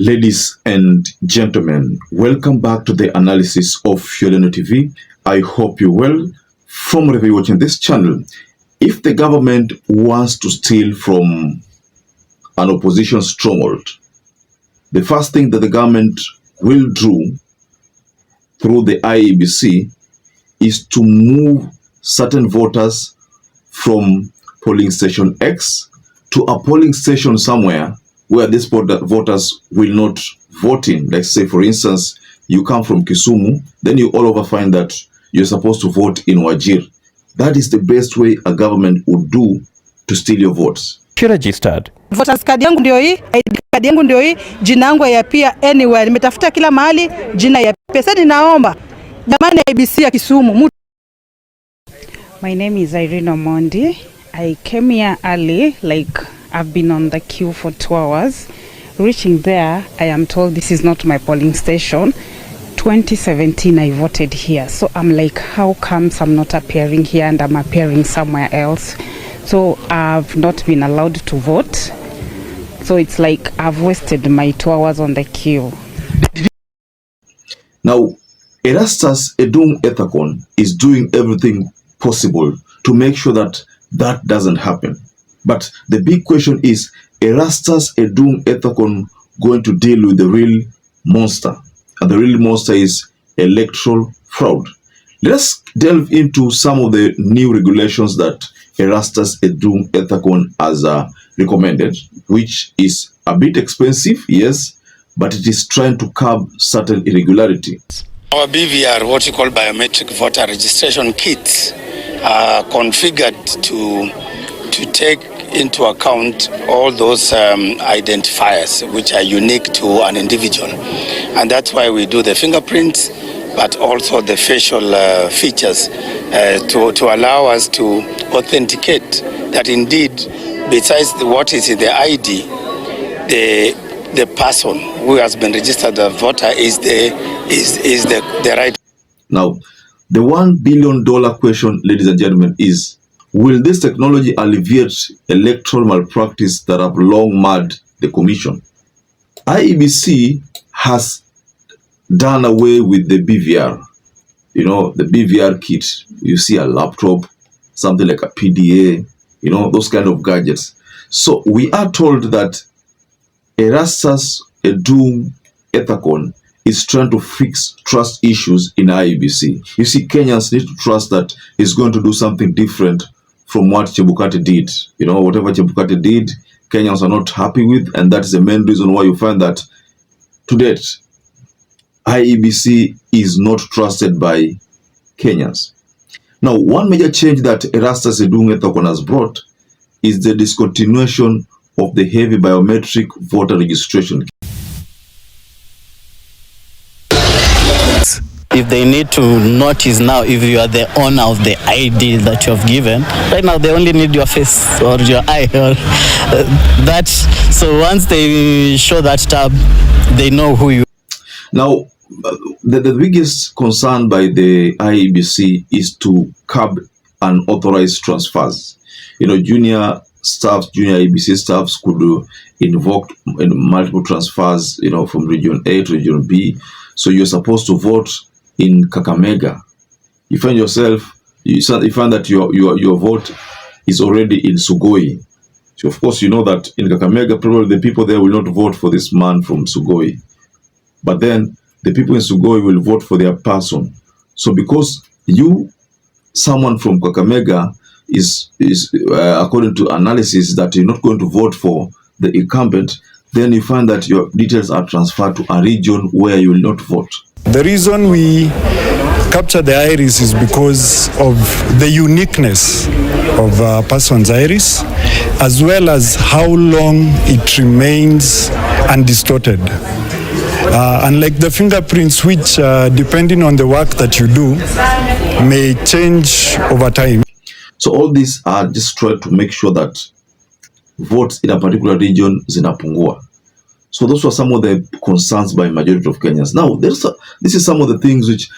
Ladies and gentlemen, welcome back to the analysis of YOLENO TV. I hope you're well from wherever you're watching this channel. If the government wants to steal from an opposition stronghold, the first thing that the government will do through the IEBC is to move certain voters from polling station X to a polling station somewhere where these voters will not vote in. Like say, for instance, you come from Kisumu, then you all over find that you're supposed to vote in Wajir. That is the best way a government would do to steal your votes. She registered. Voters card yangu ndio hii, ID card yangu ndio hii, jina yangu ya pia anywhere. Nimetafuta kila mahali, jina ya pia. Sasa ninaomba jamani IEBC ya Kisumu. My name is Irene Omondi. I came here early, like I've been on the queue for 2 hours. Reaching there, I am told this is not my polling station. 2017, I voted here. So I'm like, how comes I'm not appearing here and I'm appearing somewhere else? So I've not been allowed to vote. So it's like I've wasted my 2 hours on the queue. Now, ERASTUS Edung Ethacon is doing everything possible to make sure that that doesn't happen. But the big question is, ERASTUS Edung Ethacon going to deal with the real monster? And the real monster is electoral fraud. Let's delve into some of the new regulations that ERASTUS Edung Ethacon has recommended, which is a bit expensive, yes, but it is trying to curb certain irregularity. Our BVR, what you call biometric voter registration kits, are configured to take into account all those identifiers which are unique to an individual. And that's why we do the fingerprints, but also the facial features to allow us to authenticate that indeed, besides what is in the ID, the person who has been registered as a voter is the right. Now, the $1 billion question, ladies and gentlemen, is, will this technology alleviate electoral malpractice that have long marred the commission? IEBC has done away with the BVR. You know, the BVR kit, you see a laptop, something like a PDA, you know, those kind of gadgets. So we are told that ERASTUS Edung Ethacon is trying to fix trust issues in IEBC. You see, Kenyans need to trust that he's going to do something different from what Chebukati did. You know, whatever Chebukati did, Kenyans are not happy with, and that is the main reason why you find that to date, IEBC is not trusted by Kenyans. Now, one major change that ERASTUS Edung Ethacon has brought is the discontinuation of the heavy biometric voter registration. If they need to notice now if you are the owner of the ID that you have given, right now they only need your face or your eye or that. So once they show that tab, they know who you are. Now, the biggest concern by the IEBC is to curb unauthorized transfers. You know, junior IEBC staffs could invoke multiple transfers, you know, from region A to region B. So you're supposed to vote in Kakamega. You find yourself, you find that your vote is already in Sugoi. So of course you know that in Kakamega probably the people there will not vote for this man from Sugoi, but then the people in Sugoi will vote for their person. So because someone from Kakamega is according to analysis that you're not going to vote for the incumbent, then you find that your details are transferred to a region where you will not vote. The reason we capture the iris is because of the uniqueness of a person's iris, as well as how long it remains undistorted. Unlike the fingerprints, which depending on the work that you do, may change over time. So all these are just trying to make sure that votes in a particular region zinapungua. So those were some of the concerns by majority of Kenyans. Now, these are some of the things which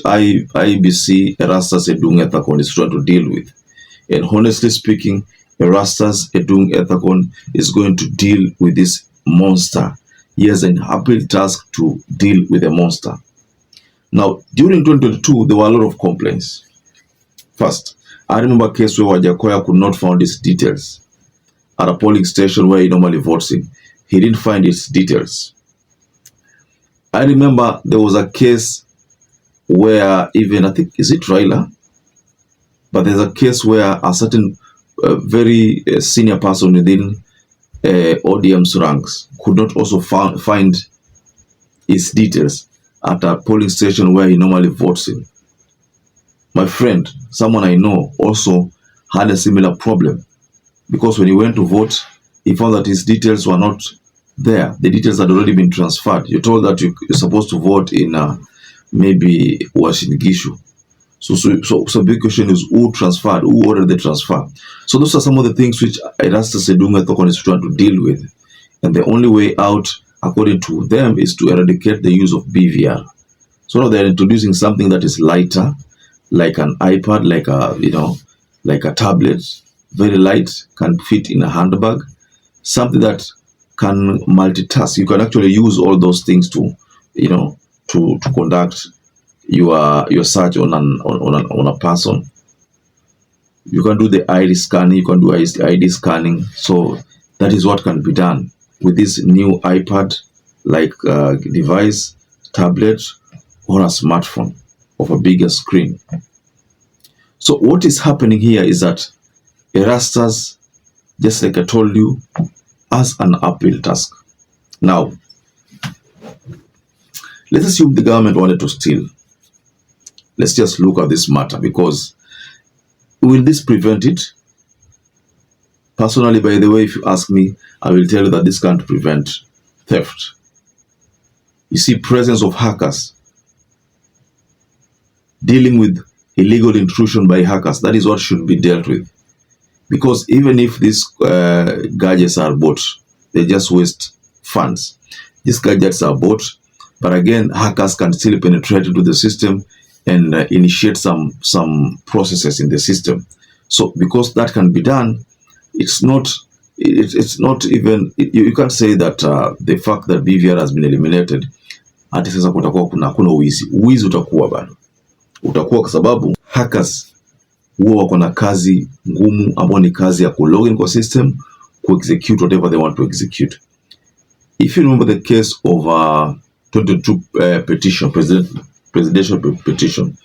IEBC, ERASTUS Edung Ethacon is trying to deal with. And honestly speaking, ERASTUS Edung Ethacon is going to deal with this monster. he has an uphill task to deal with the monster. Now, during 2022, there were a lot of complaints. First, I remember a case where Wajakoya could not find his details at a polling station where he normally votes in. He didn't find his details. I remember there was a case where even, I think, is it Raila? But there's a case where a certain very senior person within ODM's ranks could not also find his details at a polling station where he normally votes in. My friend, someone I know, also had a similar problem, because when he went to vote, he found that his details were not there. The details had already been transferred. You're told that you're supposed to vote in maybe Washingishu. So the big question is, who transferred? Who ordered the transfer? So those are some of the things which Erastus Edunga Thokon is trying to deal with. And the only way out, according to them, is to eradicate the use of BVR. So now they're introducing something that is lighter, like an iPad, like a tablet, very light, can fit in a handbag, something that can multitask. You can actually use all those things to conduct your search on a person. You can do the iris scanning, you can do ID scanning. So that is what can be done with this new iPad, like device, tablet, or a smartphone of a bigger screen. So what is happening here is that Erastus, just like I told you, has an uphill task. Now, let's assume the government wanted to steal. Let's just look at this matter, because will this prevent it? Personally, by the way, if you ask me, I will tell you that this can't prevent theft. You see, presence of hackers, dealing with illegal intrusion by hackers, that is what should be dealt with. Because even if these gadgets are bought, they just waste funds. These gadgets are bought, but again, hackers can still penetrate into the system and initiate some processes in the system. So because that can be done, it's not even, you can't say that the fact that BVR has been eliminated, ati sasa kutakuwa kuna uwizi. Uwizi utakuwa bado. Utakuwa kwa sababu hackers huwa wako na kazi ngumu, ambao ni kazi ya kulogin kwa system, execute whatever they want to execute. If you remember the case of 22 petition, presidential petition,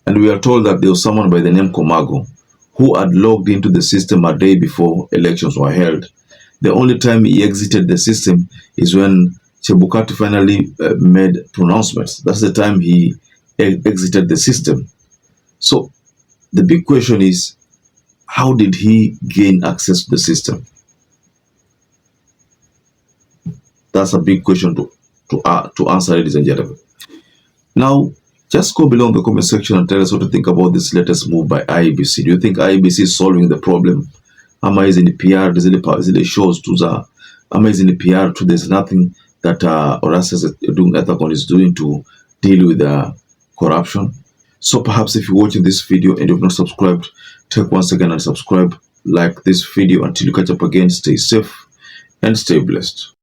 and we are told that there was someone by the name Komago who had logged into the system a day before elections were held. The only time he exited the system is when Chebukati finally made pronouncements. That's the time he exited the system. So the big question is, how did he gain access to the system? That's a big question to answer, ladies and gentlemen. Now, just go below in the comment section and tell us what you think about this latest move by IEBC. Do you think IEBC is solving the problem? Am I in the PR? Is it shows to the? Am I in the PR to? There's nothing that Erastus Edunga is doing to deal with corruption. So perhaps if you're watching this video and you've not subscribed, take 1 second and subscribe, like this video. Until you catch up again, stay safe and stay blessed.